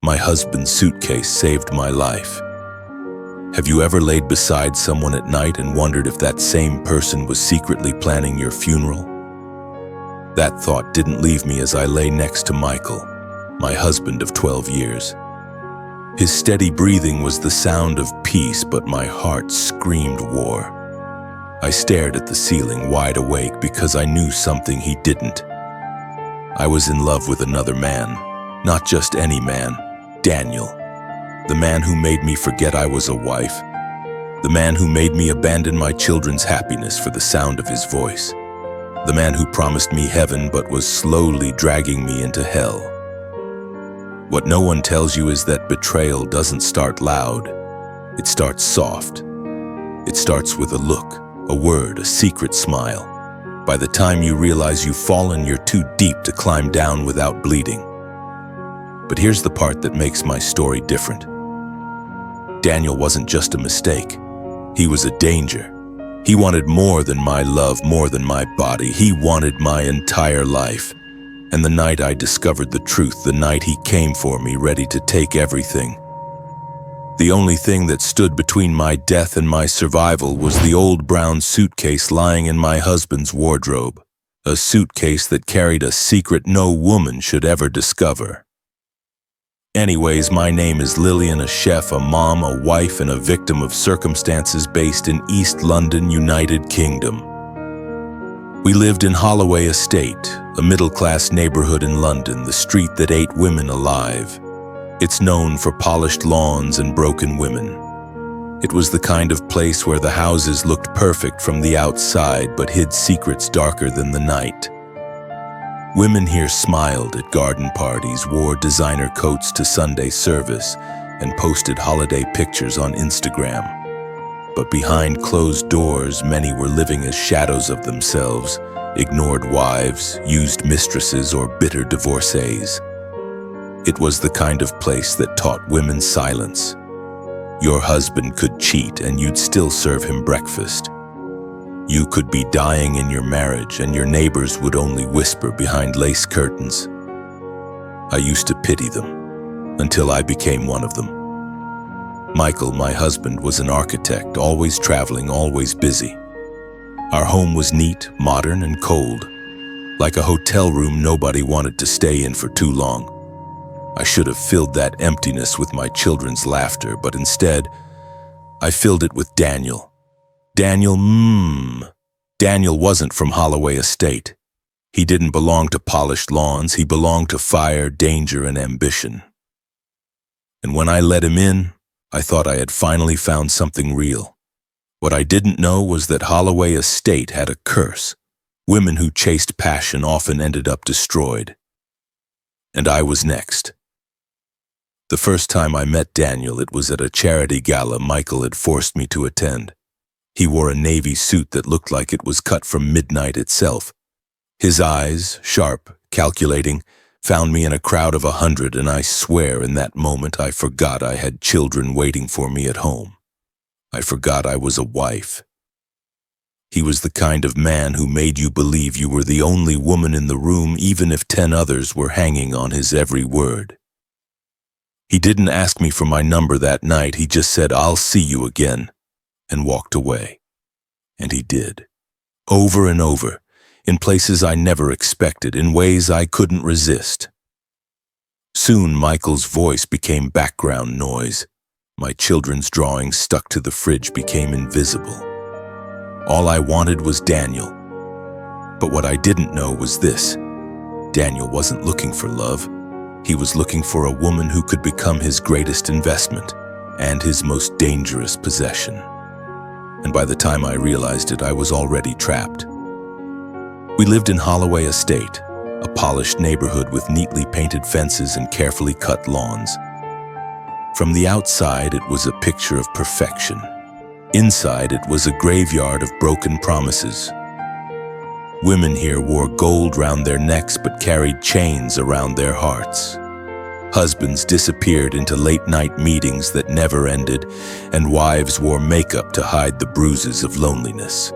My husband's suitcase saved my life. Have you ever laid beside someone at night and wondered if that same person was secretly planning your funeral? That thought didn't leave me as I lay next to Michael, my husband of 12 years. His steady breathing was the sound of peace, but my heart screamed war. I stared at the ceiling, wide awake, because I knew something he didn't. I was in love with another man, not just any man, Daniel. The man who made me forget I was a wife. The man who made me abandon my children's happiness for the sound of his voice. The man who promised me heaven but was slowly dragging me into hell. What no one tells you is that betrayal doesn't start loud. It starts soft. It starts with a look, a word, a secret smile. By the time you realize you've fallen, you're too deep to climb down without bleeding. But here's the part that makes my story different. Daniel wasn't just a mistake. He was a danger. He wanted more than my love, more than my body. He wanted my entire life. And the night I discovered the truth, the night he came for me, ready to take everything. The only thing that stood between my death and my survival was the old brown suitcase lying in my husband's wardrobe. A suitcase that carried a secret no woman should ever discover. Anyways, my name is Lillian, a chef, a mom, a wife, and a victim of circumstances based in East London, United Kingdom. We lived in Holloway Estate, a middle-class neighborhood in London, the street that ate women alive. It's known for polished lawns and broken women. It was the kind of place where the houses looked perfect from the outside but hid secrets darker than the night. Women here smiled at garden parties, wore designer coats to Sunday service, and posted holiday pictures on Instagram. But behind closed doors, many were living as shadows of themselves, ignored wives, used mistresses, or bitter divorcees. It was the kind of place that taught women silence. Your husband could cheat and you'd still serve him breakfast. You could be dying in your marriage and your neighbors would only whisper behind lace curtains. I used to pity them until I became one of them. Michael, my husband, was an architect, always traveling, always busy. Our home was neat, modern, and cold, like a hotel room nobody wanted to stay in for too long. I should have filled that emptiness with my children's laughter, but instead, I filled it with Daniel. Daniel wasn't from Holloway Estate. He didn't belong to polished lawns. He belonged to fire, danger, and ambition. And when I let him in, I thought I had finally found something real. What I didn't know was that Holloway Estate had a curse. Women who chased passion often ended up destroyed. And I was next. The first time I met Daniel, it was at a charity gala Michael had forced me to attend. He wore a navy suit that looked like it was cut from midnight itself. His eyes, sharp, calculating, found me in a crowd of 100, and I swear in that moment I forgot I had children waiting for me at home. I forgot I was a wife. He was the kind of man who made you believe you were the only woman in the room, even if 10 others were hanging on his every word. He didn't ask me for my number that night. He just said, "I'll see you again," and walked away. And he did. Over and over, in places I never expected, in ways I couldn't resist. Soon Michael's voice became background noise. My children's drawings stuck to the fridge became invisible. All I wanted was Daniel. But what I didn't know was this. Daniel wasn't looking for love. He was looking for a woman who could become his greatest investment and his most dangerous possession. And by the time I realized it, I was already trapped. We lived in Holloway Estate, a polished neighborhood with neatly painted fences and carefully cut lawns. From the outside, it was a picture of perfection. Inside, it was a graveyard of broken promises. Women here wore gold round their necks but carried chains around their hearts. Husbands disappeared into late-night meetings that never ended, and wives wore makeup to hide the bruises of loneliness.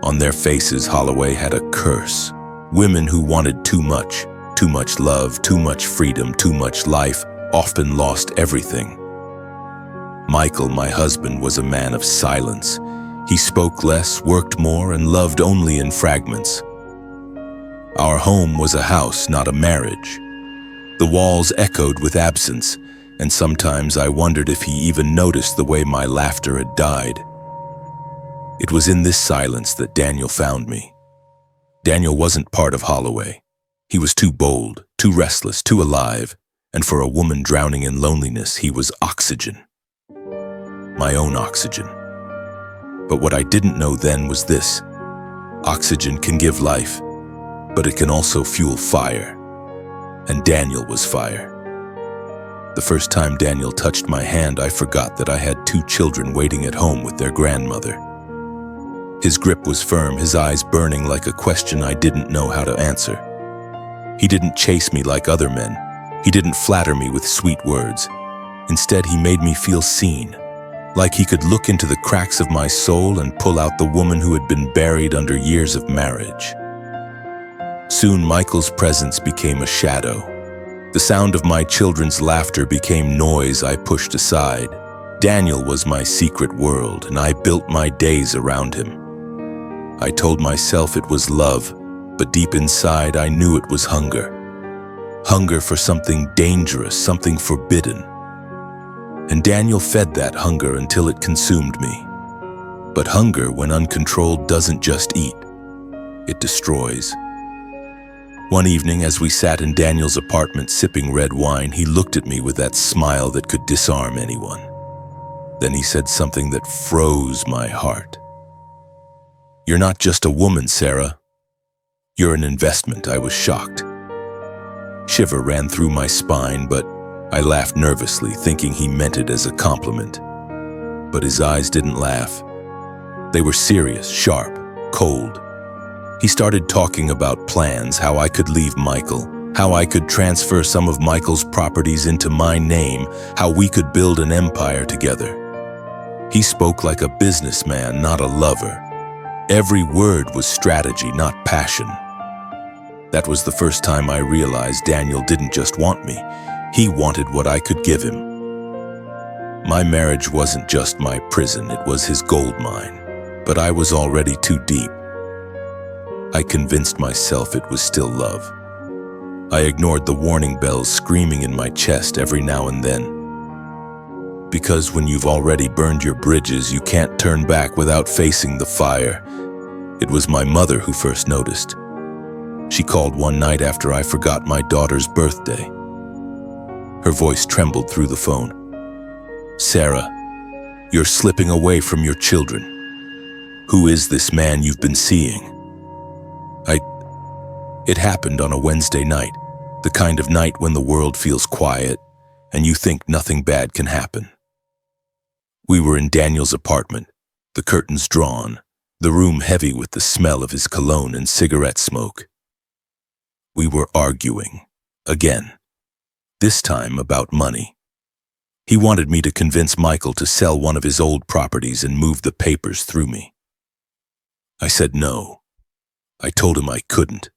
On their faces, Holloway had a curse. Women who wanted too much love, too much freedom, too much life, often lost everything. Michael, my husband, was a man of silence. He spoke less, worked more, and loved only in fragments. Our home was a house, not a marriage. The walls echoed with absence, and sometimes I wondered if he even noticed the way my laughter had died. It was in this silence that Daniel found me. Daniel wasn't part of Holloway. He was too bold, too restless, too alive, and for a woman drowning in loneliness, he was oxygen. My own oxygen. But what I didn't know then was this: oxygen can give life, but it can also fuel fire. And Daniel was fire. The first time Daniel touched my hand, I forgot that I had 2 children waiting at home with their grandmother. His grip was firm, his eyes burning like a question I didn't know how to answer. He didn't chase me like other men. He didn't flatter me with sweet words. Instead, he made me feel seen, like he could look into the cracks of my soul and pull out the woman who had been buried under years of marriage. Soon, Michael's presence became a shadow. The sound of my children's laughter became noise I pushed aside. Daniel was my secret world, and I built my days around him. I told myself it was love, but deep inside I knew it was hunger. Hunger for something dangerous, something forbidden. And Daniel fed that hunger until it consumed me. But hunger, when uncontrolled, doesn't just eat. It destroys. One evening, as we sat in Daniel's apartment sipping red wine, he looked at me with that smile that could disarm anyone. Then he said something that froze my heart. "You're not just a woman, Sarah. You're an investment." I was shocked. Shiver ran through my spine, but I laughed nervously, thinking he meant it as a compliment. But his eyes didn't laugh. They were serious, sharp, cold. He started talking about plans, how I could leave Michael, how I could transfer some of Michael's properties into my name, how we could build an empire together. He spoke like a businessman, not a lover. Every word was strategy, not passion. That was the first time I realized Daniel didn't just want me. He wanted what I could give him. My marriage wasn't just my prison, it was his gold mine. But I was already too deep. I convinced myself it was still love. I ignored the warning bells screaming in my chest every now and then. Because when you've already burned your bridges, you can't turn back without facing the fire. It was my mother who first noticed. She called one night after I forgot my daughter's birthday. Her voice trembled through the phone. "Sarah, you're slipping away from your children. Who is this man you've been seeing?" It happened on a Wednesday night, the kind of night when the world feels quiet and you think nothing bad can happen. We were in Daniel's apartment, the curtains drawn, the room heavy with the smell of his cologne and cigarette smoke. We were arguing, again, this time about money. He wanted me to convince Michael to sell one of his old properties and move the papers through me. I said no. I told him I couldn't.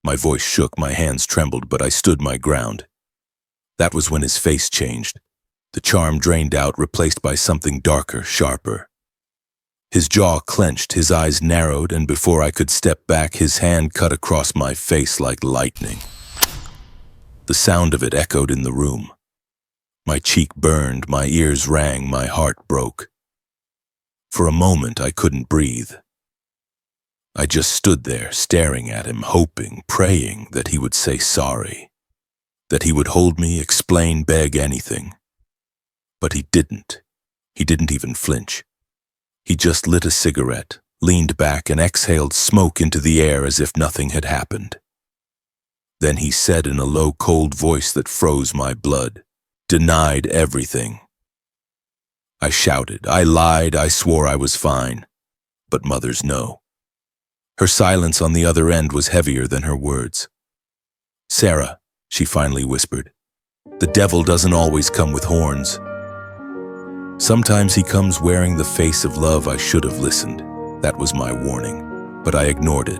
My voice shook, my hands trembled, but I stood my ground. That was when his face changed. The charm drained out, replaced by something darker, sharper. His jaw clenched, his eyes narrowed, and before I could step back, his hand cut across my face like lightning. The sound of it echoed in the room. My cheek burned, my ears rang, my heart broke. For a moment, I couldn't breathe. I just stood there, staring at him, hoping, praying that he would say sorry, that he would hold me, explain, beg, anything. But he didn't. He didn't even flinch. He just lit a cigarette, leaned back, and exhaled smoke into the air as if nothing had happened. Then he said in a low, cold voice that froze my blood, "Denied everything." I shouted, I lied, I swore I was fine. But mothers know. Her silence on the other end was heavier than her words. "Sarah," she finally whispered, "the devil doesn't always come with horns. Sometimes he comes wearing the face of love." I should have listened. That was my warning. But I ignored it.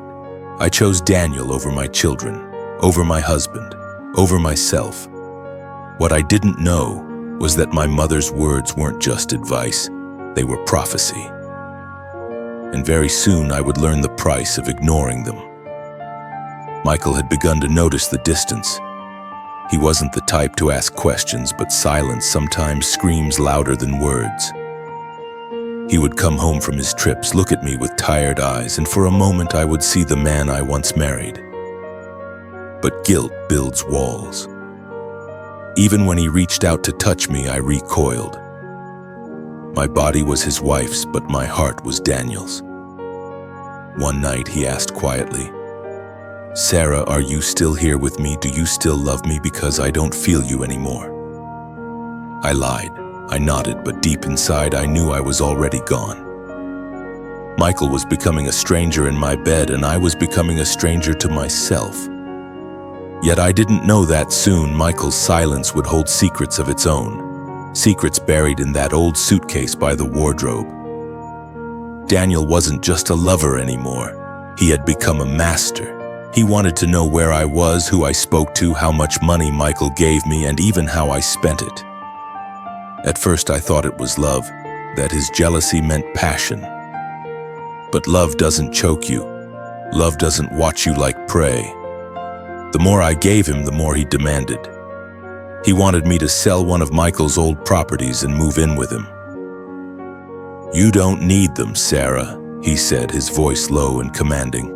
I chose Daniel over my children, over my husband, over myself. What I didn't know was that my mother's words weren't just advice, they were prophecy. And very soon I would learn the price of ignoring them. Michael had begun to notice the distance. He wasn't the type to ask questions, but silence sometimes screams louder than words. He would come home from his trips, look at me with tired eyes, and for a moment I would see the man I once married. But guilt builds walls. Even when he reached out to touch me, I recoiled. My body was his wife's, but my heart was Daniel's. One night he asked quietly, "Sarah, are you still here with me? Do you still love me? Because I don't feel you anymore." I lied. I nodded, but deep inside I knew I was already gone. Michael was becoming a stranger in my bed, and I was becoming a stranger to myself. Yet I didn't know that soon Michael's silence would hold secrets of its own, secrets buried in that old suitcase by the wardrobe. Daniel wasn't just a lover anymore. He had become a master. He wanted to know where I was, who I spoke to, how much money Michael gave me, and even how I spent it. At first I thought it was love, that his jealousy meant passion. But love doesn't choke you. Love doesn't watch you like prey. The more I gave him, the more he demanded. He wanted me to sell one of Michael's old properties and move in with him. "You don't need them, Sarah," he said, his voice low and commanding.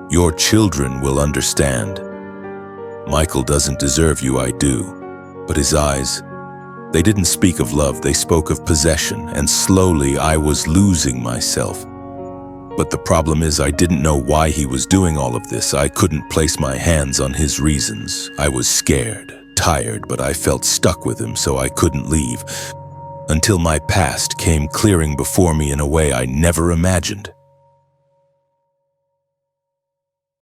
"Your children will understand. Michael doesn't deserve you, I do." But his eyes, they didn't speak of love, they spoke of possession, and slowly I was losing myself. But the problem is I didn't know why he was doing all of this. I couldn't place my hands on his reasons. I was scared, tired, but I felt stuck with him, so I couldn't leave. Until my past came clearing before me in a way I never imagined.